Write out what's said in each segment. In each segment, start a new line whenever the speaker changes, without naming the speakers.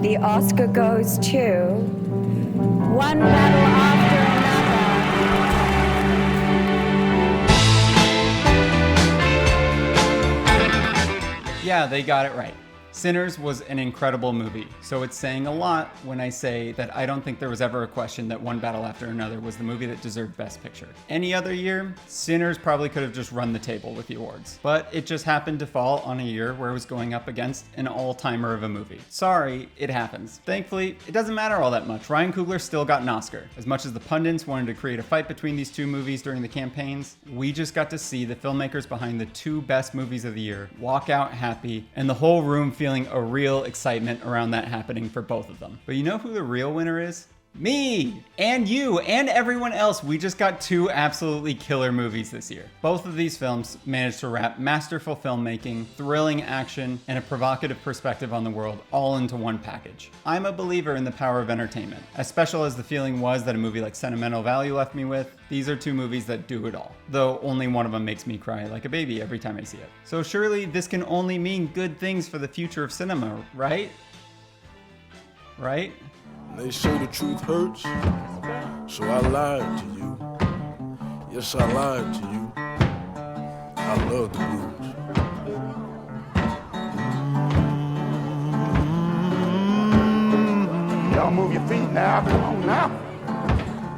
The Oscar goes to One Battle After Another.
Yeah, they got it right. Sinners was an incredible movie, so it's saying a lot when I say that I don't think there was ever a question that One Battle After Another was the movie that deserved Best Picture. Any other year, Sinners probably could have just run the table with the awards, but it just happened to fall on a year where it was going up against an all-timer of a movie. Sorry, it happens. Thankfully, it doesn't matter all that much. Ryan Coogler still got an Oscar. As much as the pundits wanted to create a fight between these two movies during the campaigns, we just got to see the filmmakers behind the two best movies of the year walk out happy, and the whole room feeling a real excitement around that happening for both of them. But you know who the real winner is? Me! And you, and everyone else. We just got two absolutely killer movies this year. Both of these films managed to wrap masterful filmmaking, thrilling action, and a provocative perspective on the world all into one package. I'm a believer in the power of entertainment. As special as the feeling was that a movie like Sentimental Value left me with, these are two movies that do it all. Though only one of them makes me cry like a baby every time I see it. So surely this can only mean good things for the future of cinema, right? Right?
They say the truth hurts, so I lied to you. Yes, I lied to you. I love the blues.
Y'all move your feet now, come on now.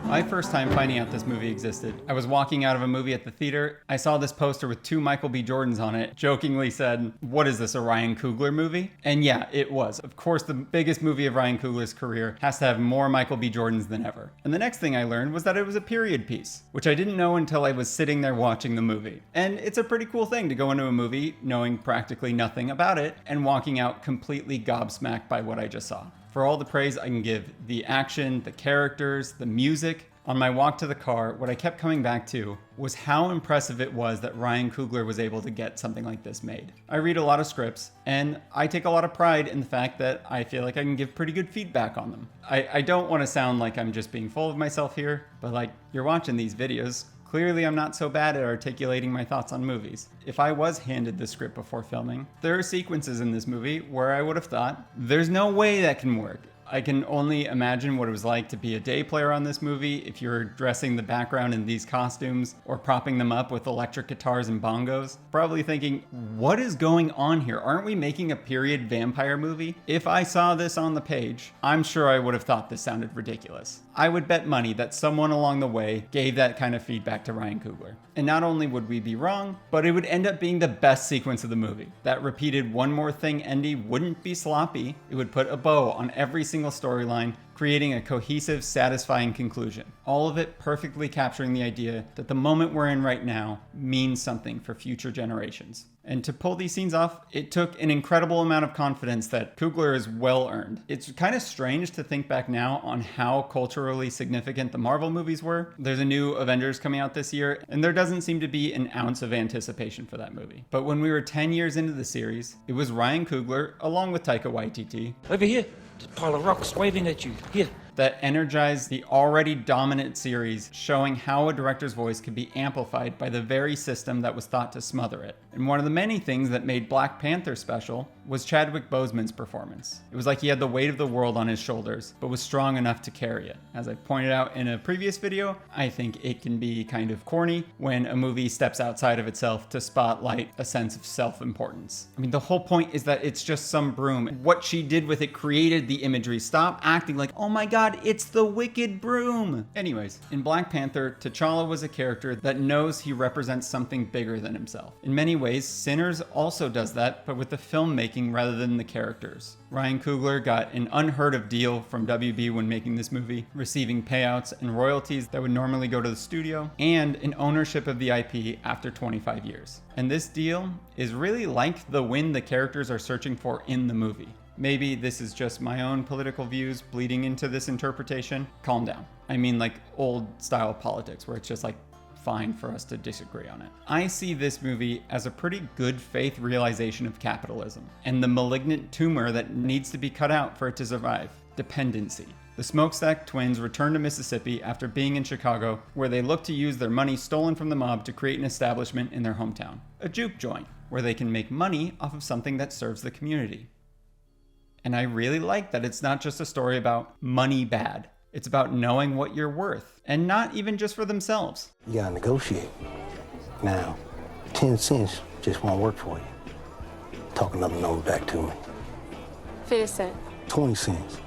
My first time finding out this movie existed, I was walking out of a movie at the theater. I saw this poster with two Michael B. Jordans on it, jokingly said, "What is this, a Ryan Coogler movie?" And yeah, it was. Of course, the biggest movie of Ryan Coogler's career has to have more Michael B. Jordans than ever. And the next thing I learned was that it was a period piece, which I didn't know until I was sitting there watching the movie. And it's a pretty cool thing to go into a movie knowing practically nothing about it and walking out completely gobsmacked by what I just saw. For all the praise I can give the action, the characters, the music, on my walk to the car, what I kept coming back to was how impressive it was that Ryan Coogler was able to get something like this made. I read a lot of scripts, and I take a lot of pride in the fact that I feel like I can give pretty good feedback on them. I don't want to sound like I'm just being full of myself here, but like, you're watching these videos. Clearly, I'm not so bad at articulating my thoughts on movies. If I was handed the script before filming, there are sequences in this movie where I would have thought, there's no way that can work. I can only imagine what it was like to be a day player on this movie if you're dressing the background in these costumes or propping them up with electric guitars and bongos. Probably thinking, what is going on here? Aren't we making a period vampire movie? If I saw this on the page, I'm sure I would have thought this sounded ridiculous. I would bet money that someone along the way gave that kind of feedback to Ryan Coogler. And not only would we be wrong, but it would end up being the best sequence of the movie. That repeated one more thing ending wouldn't be sloppy. It would put a bow on every single storyline, creating a cohesive, satisfying conclusion. All of it perfectly capturing the idea that the moment we're in right now means something for future generations. And to pull these scenes off, it took an incredible amount of confidence that Coogler is well earned. It's kind of strange to think back now on how culturally significant the Marvel movies were. There's a new Avengers coming out this year, and there doesn't seem to be an ounce of anticipation for that movie. But when we were 10 years into the series, it was Ryan Coogler, along with Taika Waititi,
over here, there's a pile of rocks waving at you. Here.
That energized the already dominant series, showing how a director's voice could be amplified by the very system that was thought to smother it. And one of the many things that made Black Panther special was Chadwick Boseman's performance. It was like he had the weight of the world on his shoulders, but was strong enough to carry it. As I pointed out in a previous video, I think it can be kind of corny when a movie steps outside of itself to spotlight a sense of self-importance. I mean, the whole point is that it's just some broom. What she did with it created the imagery. Stop acting like, oh my God, it's the wicked broom. Anyways, in Black Panther, T'Challa was a character that knows he represents something bigger than himself. In many ways, Sinners also does that, but with the filmmaking rather than the characters. Ryan Coogler got an unheard of deal from WB when making this movie, receiving payouts and royalties that would normally go to the studio, and an ownership of the IP after 25 years. And this deal is really like the win the characters are searching for in the movie. Maybe this is just my own political views bleeding into this interpretation. Calm down. I mean like old style politics where it's just like fine for us to disagree on it. I see this movie as a pretty good faith realization of capitalism and the malignant tumor that needs to be cut out for it to survive: dependency. The Smokestack twins return to Mississippi after being in Chicago, where they look to use their money stolen from the mob to create an establishment in their hometown, a juke joint, where they can make money off of something that serves the community. And I really like that it's not just a story about money bad. It's about knowing what you're worth, and not even just for themselves.
You gotta negotiate. Now, 10 cents just won't work for you. Talk another number back to me.
50 cents.
20 cents.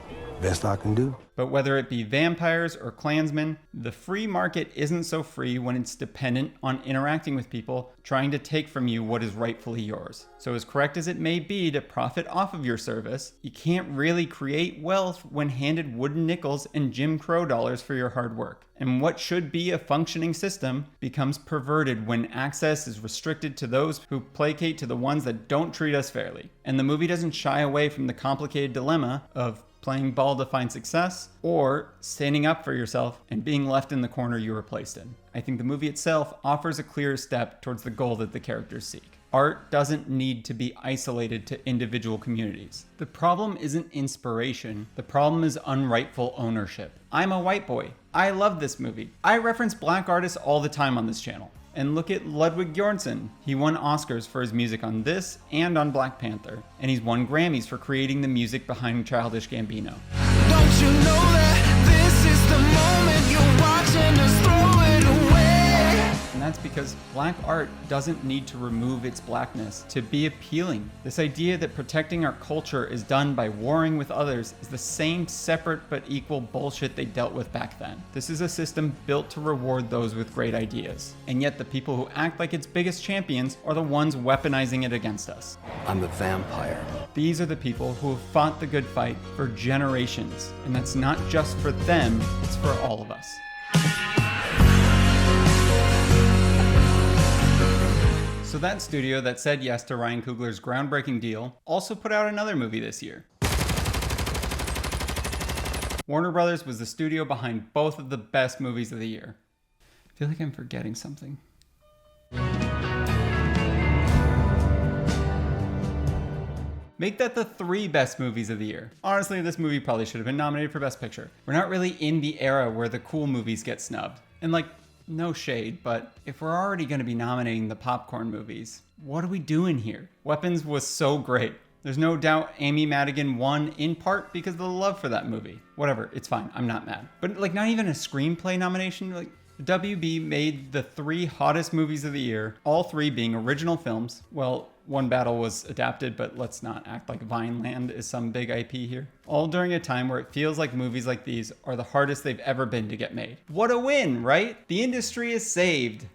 Best I can do.
But whether it be vampires or Klansmen, the free market isn't so free when it's dependent on interacting with people trying to take from you what is rightfully yours. So as correct as it may be to profit off of your service, you can't really create wealth when handed wooden nickels and Jim Crow dollars for your hard work. And what should be a functioning system becomes perverted when access is restricted to those who placate to the ones that don't treat us fairly. And the movie doesn't shy away from the complicated dilemma of playing ball to find success, or standing up for yourself and being left in the corner you were placed in. I think the movie itself offers a clear step towards the goal that the characters seek. Art doesn't need to be isolated to individual communities. The problem isn't inspiration, the problem is unrightful ownership. I'm a white boy. I love this movie. I reference black artists all the time on this channel. And look at Ludwig Göransson. He won Oscars for his music on this and on Black Panther. And he's won Grammys for creating the music behind Childish Gambino.
Don't you know that this is the moment you're watching us throw it away?
And that's because black art doesn't need to remove its blackness to be appealing. This idea that protecting our culture is done by warring with others is the same separate but equal bullshit they dealt with back then. This is a system built to reward those with great ideas. And yet the people who act like its biggest champions are the ones weaponizing it against us.
I'm a vampire.
These are the people who have fought the good fight for generations. And that's not just for them, it's for all of us. So that studio that said yes to Ryan Coogler's groundbreaking deal also put out another movie this year. Warner Brothers was the studio behind both of the best movies of the year. I feel like I'm forgetting something. Make that the 3 best movies of the year. Honestly, this movie probably should have been nominated for Best Picture. We're not really in the era where the cool movies get snubbed. And like, no shade, but if we're already going to be nominating the popcorn movies, what are we doing here? Weapons was so great. There's no doubt Amy Madigan won in part because of the love for that movie. Whatever, it's fine, I'm not mad. But like, not even a screenplay nomination? Like, the WB made the 3 hottest movies of the year, all 3 being original films. Well, One Battle was adapted, but let's not act like Vineland is some big IP here. All during a time where it feels like movies like these are the hardest they've ever been to get made. What a win, right? The industry is saved.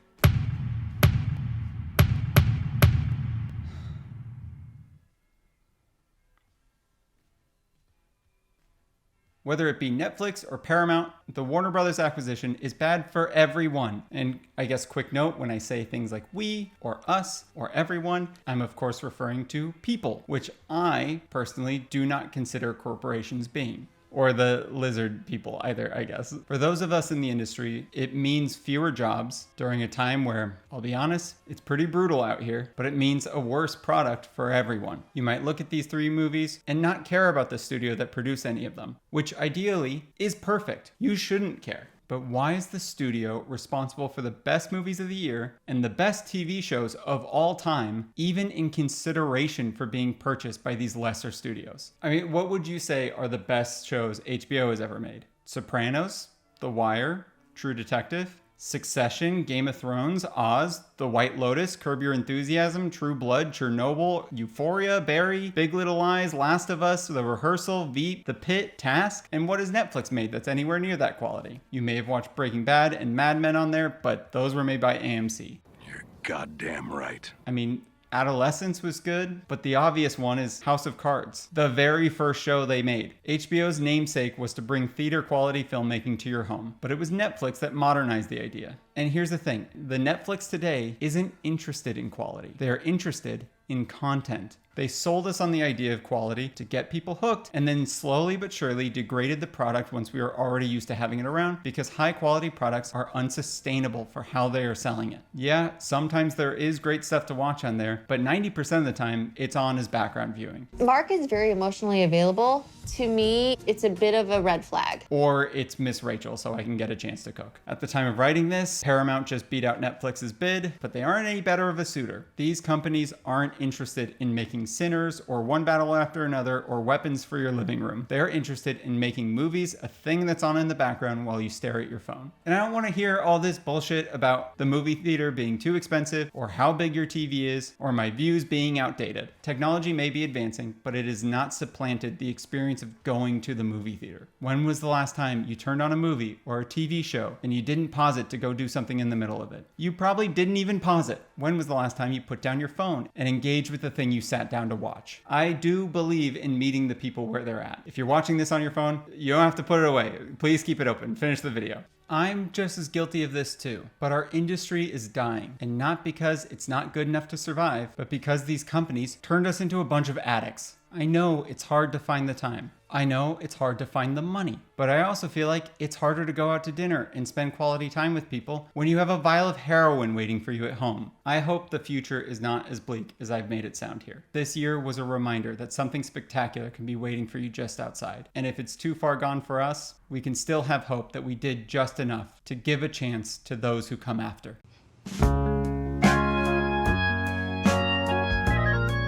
Whether it be Netflix or Paramount, the Warner Brothers acquisition is bad for everyone. And I guess quick note, when I say things like we or us or everyone, I'm of course referring to people, which I personally do not consider corporations being. Or the lizard people either, I guess. For those of us in the industry, it means fewer jobs during a time where, I'll be honest, it's pretty brutal out here, but it means a worse product for everyone. You might look at these 3 movies and not care about the studio that produced any of them, which ideally is perfect. You shouldn't care. But why is the studio responsible for the best movies of the year and the best TV shows of all time, even in consideration for being purchased by these lesser studios? I mean, what would you say are the best shows HBO has ever made? Sopranos, The Wire, True Detective, Succession, Game of Thrones, Oz, The White Lotus, Curb Your Enthusiasm, True Blood, Chernobyl, Euphoria, Barry, Big Little Lies, Last of Us, The Rehearsal, Veep, The Pit, Task, and what has Netflix made that's anywhere near that quality? You may have watched Breaking Bad and Mad Men on there, but those were made by AMC.
You're goddamn right.
I mean, Adolescence was good, but the obvious one is House of Cards, the very first show they made. HBO's namesake was to bring theater quality filmmaking to your home, but it was Netflix that modernized the idea. And here's the thing, the Netflix today isn't interested in quality. They are interested in content. They sold us on the idea of quality to get people hooked, and then slowly but surely degraded the product once we were already used to having it around, because high quality products are unsustainable for how they are selling it. Yeah, sometimes there is great stuff to watch on there, but 90% of the time it's on as background viewing.
Mark is very emotionally available To me, it's a bit of a red flag.
Or it's Miss Rachel, so I can get a chance to cook. At the time of writing this, Paramount just beat out Netflix's bid, but they aren't any better of a suitor. These companies aren't interested in making Sinners or One Battle After Another or Weapons for your living room. They're interested in making movies a thing that's on in the background while you stare at your phone. And I don't want to hear all this bullshit about the movie theater being too expensive or how big your TV is or my views being outdated. Technology may be advancing, but it has not supplanted the experience of going to the movie theater. When was the last time you turned on a movie or a TV show and you didn't pause it to go do something in the middle of it? You probably didn't even pause it. When was the last time you put down your phone and engaged with the thing you sat down to watch? I do believe in meeting the people where they're at. If you're watching this on your phone, you don't have to put it away. Please keep it open. Finish the video. I'm just as guilty of this too, but our industry is dying, and not because it's not good enough to survive, but because these companies turned us into a bunch of addicts. I know it's hard to find the time. I know it's hard to find the money, but I also feel like it's harder to go out to dinner and spend quality time with people when you have a vial of heroin waiting for you at home. I hope the future is not as bleak as I've made it sound here. This year was a reminder that something spectacular can be waiting for you just outside. And if it's too far gone for us, we can still have hope that we did just enough to give a chance to those who come after.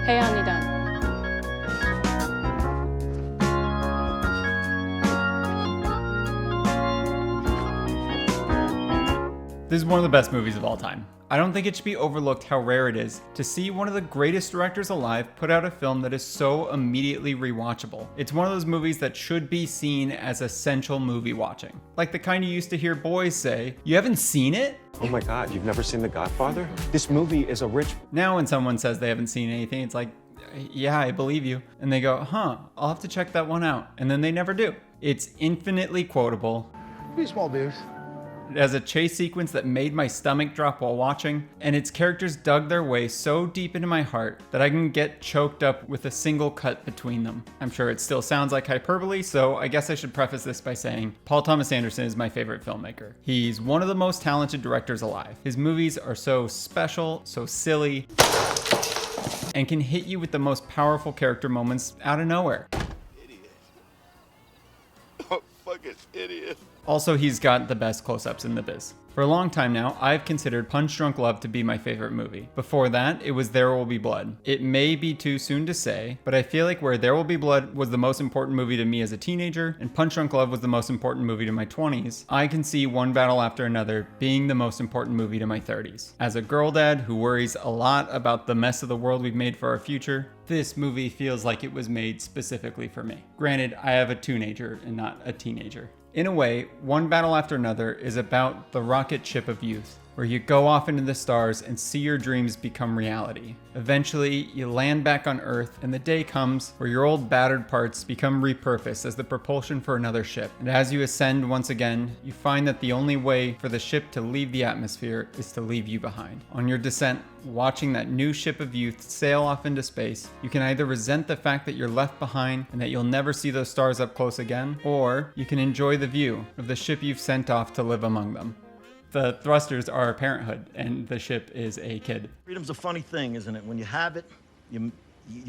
Hey, Anya Dunn.
This is one of the best movies of all time. I don't think it should be overlooked how rare it is to see one of the greatest directors alive put out a film that is so immediately rewatchable. It's one of those movies that should be seen as essential movie watching. Like the kind you used to hear boys say, "You haven't seen it?"
Oh my God, you've never seen The Godfather? This movie is a rich...
Now when someone says they haven't seen anything, it's like, yeah, I believe you. And they go, I'll have to check that one out. And then they never do. It's infinitely quotable.
Pretty small beers.
It has a chase sequence that made my stomach drop while watching, and its characters dug their way so deep into my heart that I can get choked up with a single cut between them. I'm sure it still sounds like hyperbole, so I guess I should preface this by saying Paul Thomas Anderson is my favorite filmmaker. He's one of the most talented directors alive. His movies are so special, so silly, and can hit you with the most powerful character moments out of nowhere.
Idiot. Oh, fucking idiot.
Also, he's got the best close-ups in the biz. For a long time now, I've considered Punch Drunk Love to be my favorite movie. Before that, it was There Will Be Blood. It may be too soon to say, but I feel like where There Will Be Blood was the most important movie to me as a teenager, and Punch Drunk Love was the most important movie to my 20s, I can see One Battle After Another being the most important movie to my 30s. As a girl dad who worries a lot about the mess of the world we've made for our future, this movie feels like it was made specifically for me. Granted, I have a teenager and not a teenager. In a way, One Battle After Another is about the rocket ship of youth, where you go off into the stars and see your dreams become reality. Eventually, you land back on Earth, and the day comes where your old battered parts become repurposed as the propulsion for another ship. And as you ascend once again, you find that the only way for the ship to leave the atmosphere is to leave you behind. On your descent, watching that new ship of youth sail off into space, you can either resent the fact that you're left behind and that you'll never see those stars up close again, or you can enjoy the view of the ship you've sent off to live among them. The thrusters are parenthood, and the ship is a kid.
Freedom's a funny thing, isn't it? When you have it, you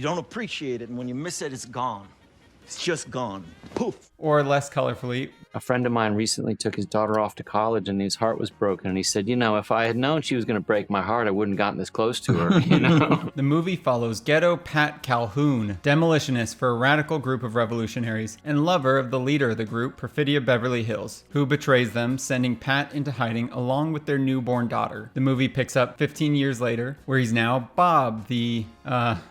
don't appreciate it, and when you miss it, it's gone. It's just gone. Poof.
Or less colorfully,
a friend of mine recently took his daughter off to college and his heart was broken. And he said, you know, if I had known she was going to break my heart, I wouldn't gotten this close to her, you know?
The movie follows Ghetto Pat Calhoun, demolitionist for a radical group of revolutionaries and lover of the leader of the group, Perfidia Beverly Hills, who betrays them, sending Pat into hiding along with their newborn daughter. The movie picks up 15 years later, where he's now Bob, the,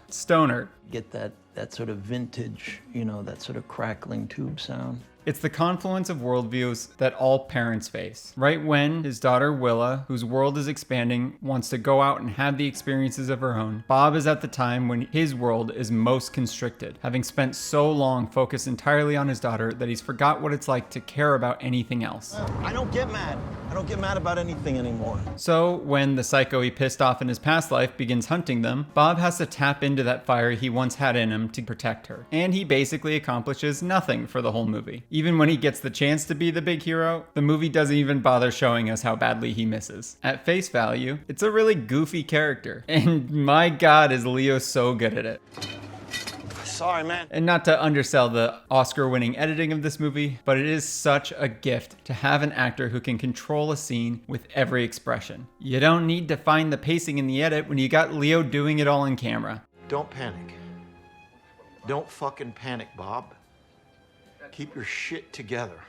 stoner.
Get that sort of vintage, you know, that sort of crackling tube sound.
It's the confluence of worldviews that all parents face. Right when his daughter Willa, whose world is expanding, wants to go out and have the experiences of her own, Bob is at the time when his world is most constricted, having spent so long focused entirely on his daughter that he's forgot what it's like to care about anything else.
I don't get mad. I don't get mad about anything anymore.
So when the psycho he pissed off in his past life begins hunting them, Bob has to tap into that fire he once had in him to protect her. And he basically accomplishes nothing for the whole movie. Even when he gets the chance to be the big hero, the movie doesn't even bother showing us how badly he misses. At face value, it's a really goofy character. And my God, is Leo so good at it.
Sorry, man.
And not to undersell the Oscar-winning editing of this movie, but it is such a gift to have an actor who can control a scene with every expression. You don't need to find the pacing in the edit when you got Leo doing it all in camera.
Don't panic. Don't fucking panic, Bob. Keep your shit together.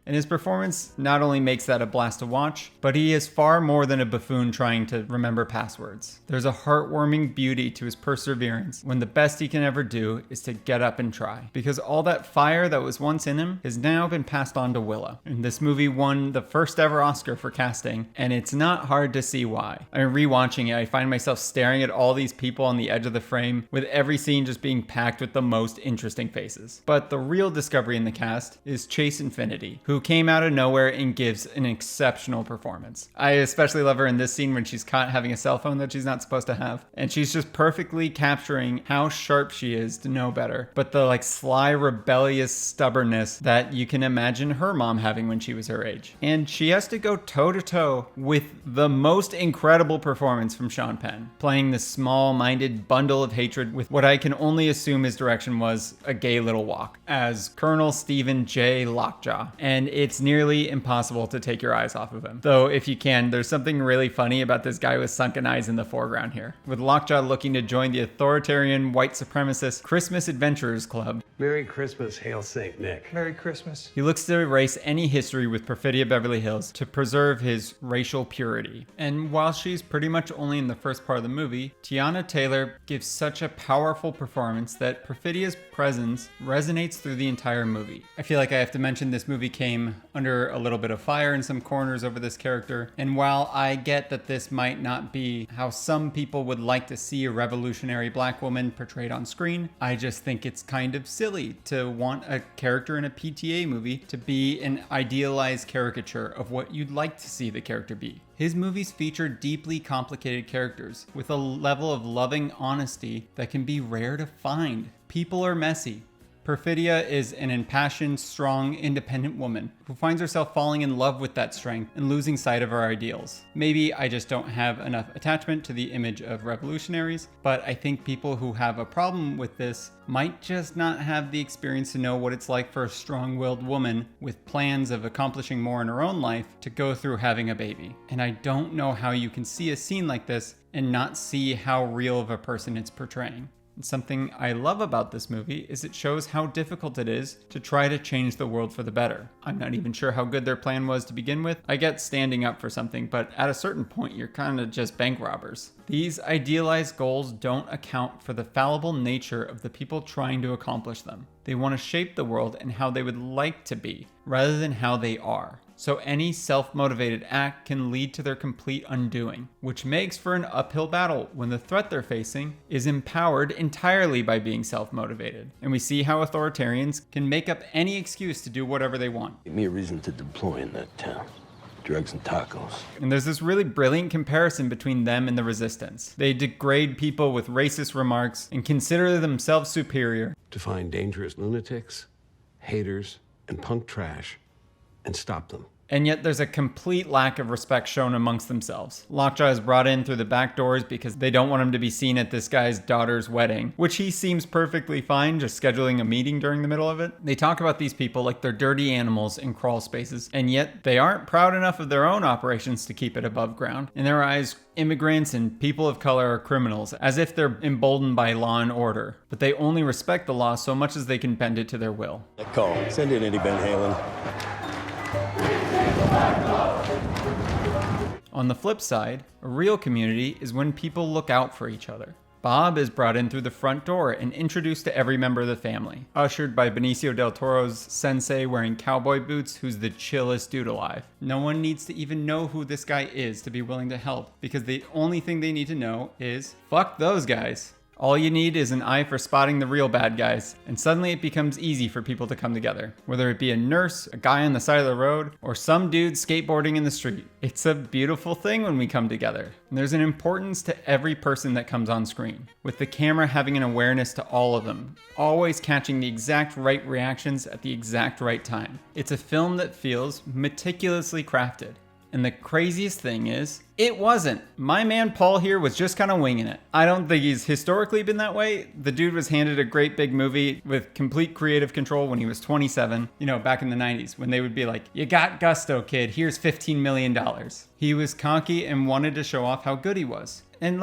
And his performance not only makes that a blast to watch, but he is far more than a buffoon trying to remember passwords. There's a heartwarming beauty to his perseverance when the best he can ever do is to get up and try. Because all that fire that was once in him has now been passed on to Willow. And this movie won the first ever Oscar for casting, and it's not hard to see why. I mean, rewatching it, I find myself staring at all these people on the edge of the frame, with every scene just being packed with the most interesting faces. But the real discovery in the cast is Chase Infinity, who came out of nowhere and gives an exceptional performance. I especially love her in this scene when she's caught having a cell phone that she's not supposed to have. And she's just perfectly capturing how sharp she is to know better, but the sly, rebellious stubbornness that you can imagine her mom having when she was her age. And she has to go toe to toe with the most incredible performance from Sean Penn, playing this small-minded bundle of hatred with what I can only assume his direction was a gay little walk, as Colonel Stephen J. Lockjaw. And it's nearly impossible to take your eyes off of him. Though if you can, there's something really funny about this guy with sunken eyes in the foreground here, with Lockjaw looking to join the authoritarian white supremacist Christmas Adventurers Club.
Merry Christmas, Hail St. Nick.
Merry Christmas.
He looks to erase any history with Perfidia Beverly Hills to preserve his racial purity. And while she's pretty much only in the first part of the movie, Tiana Taylor gives such a powerful performance that Perfidia's presence resonates through the entire movie. I feel like I have to mention this movie came under a little bit of fire in some corners over this character. And while I get that this might not be how some people would like to see a revolutionary black woman portrayed on screen, I just think it's kind of silly to want a character in a PTA movie to be an idealized caricature of what you'd like to see the character be. His movies feature deeply complicated characters with a level of loving honesty that can be rare to find. People are messy. Perfidia is an impassioned, strong, independent woman who finds herself falling in love with that strength and losing sight of her ideals. Maybe I just don't have enough attachment to the image of revolutionaries, but I think people who have a problem with this might just not have the experience to know what it's like for a strong-willed woman with plans of accomplishing more in her own life to go through having a baby. And I don't know how you can see a scene like this and not see how real of a person it's portraying. Something I love about this movie is it shows how difficult it is to try to change the world for the better. I'm not even sure how good their plan was to begin with. I get standing up for something, but at a certain point, you're kind of just bank robbers. These idealized goals don't account for the fallible nature of the people trying to accomplish them. They want to shape the world in how they would like to be, rather than how they are. So any self-motivated act can lead to their complete undoing, which makes for an uphill battle when the threat they're facing is empowered entirely by being self-motivated. And we see how authoritarians can make up any excuse to do whatever they want.
Give me a reason to deploy in that town. Drugs and tacos.
And there's this really brilliant comparison between them and the resistance. They degrade people with racist remarks and consider themselves superior.
To find dangerous lunatics, haters, and punk trash, and stop them.
And yet there's a complete lack of respect shown amongst themselves. Lockjaw is brought in through the back doors because they don't want him to be seen at this guy's daughter's wedding, which he seems perfectly fine just scheduling a meeting during the middle of it. They talk about these people like they're dirty animals in crawl spaces, and yet they aren't proud enough of their own operations to keep it above ground. In their eyes, immigrants and people of color are criminals, as if they're emboldened by law and order. But they only respect the law so much as they can bend it to their will.
That call. Send in Eddie Van Halen.
On the flip side, a real community is when people look out for each other. Bob is brought in through the front door and introduced to every member of the family, ushered by Benicio del Toro's sensei wearing cowboy boots who's the chillest dude alive. No one needs to even know who this guy is to be willing to help, because the only thing they need to know is, fuck those guys. All you need is an eye for spotting the real bad guys, and suddenly it becomes easy for people to come together. Whether it be a nurse, a guy on the side of the road, or some dude skateboarding in the street. It's a beautiful thing when we come together. And there's an importance to every person that comes on screen, with the camera having an awareness to all of them, always catching the exact right reactions at the exact right time. It's a film that feels meticulously crafted. And the craziest thing is, it wasn't. My man Paul here was just kind of winging it. I don't think he's historically been that way. The dude was handed a great big movie with complete creative control when he was 27, back in the 90s, when they would be like, you got gusto, kid, here's $15 million. He was cocky and wanted to show off how good he was. And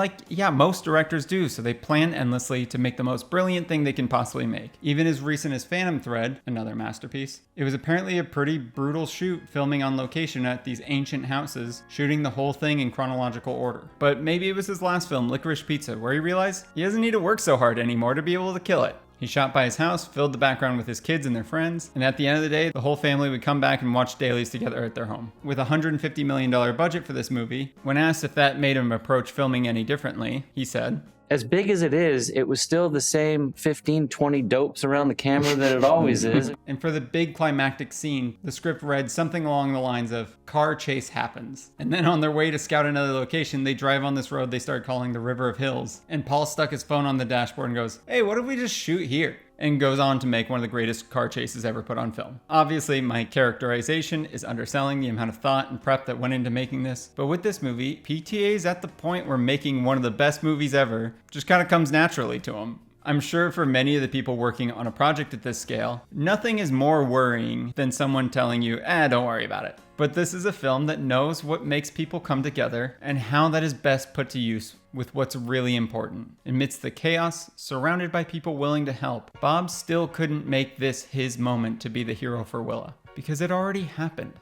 most directors do, so they plan endlessly to make the most brilliant thing they can possibly make. Even as recent as Phantom Thread, another masterpiece, it was apparently a pretty brutal shoot, filming on location at these ancient houses, shooting the whole thing in chronological order. But maybe it was his last film, Licorice Pizza, where he realized he doesn't need to work so hard anymore to be able to kill it. He shot by his house, filled the background with his kids and their friends, and at the end of the day, the whole family would come back and watch dailies together at their home. With a $150 million budget for this movie, when asked if that made him approach filming any differently, he said,
as big as it is, it was still the same 15, 20 dopes around the camera that it always is.
And for the big climactic scene, the script read something along the lines of, car chase happens. And then on their way to scout another location, they drive on this road they start calling the River of Hills. And Paul stuck his phone on the dashboard and goes, hey, what if we just shoot here? And goes on to make one of the greatest car chases ever put on film. Obviously, my characterization is underselling the amount of thought and prep that went into making this, but with this movie, PTA is at the point where making one of the best movies ever just kind of comes naturally to him. I'm sure for many of the people working on a project at this scale, nothing is more worrying than someone telling you, don't worry about it. But this is a film that knows what makes people come together and how that is best put to use with what's really important. Amidst the chaos, surrounded by people willing to help, Bob still couldn't make this his moment to be the hero for Willa, because it already happened.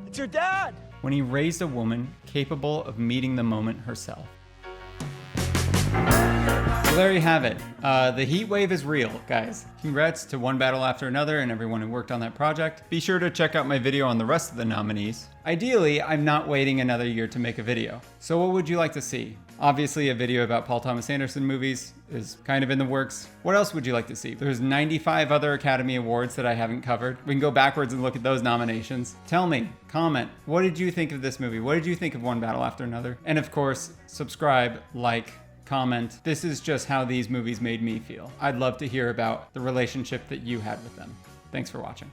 It's your dad!
When he raised a woman capable of meeting the moment herself. So there you have it. The heat wave is real, guys. Congrats to One Battle After Another and everyone who worked on that project. Be sure to check out my video on the rest of the nominees. Ideally, I'm not waiting another year to make a video. So what would you like to see? Obviously, a video about Paul Thomas Anderson movies is kind of in the works. What else would you like to see? There's 95 other Academy Awards that I haven't covered. We can go backwards and look at those nominations. Tell me, comment, what did you think of this movie? What did you think of One Battle After Another? And of course, subscribe, like, comment. This is just how these movies made me feel. I'd love to hear about the relationship that you had with them. Thanks for watching.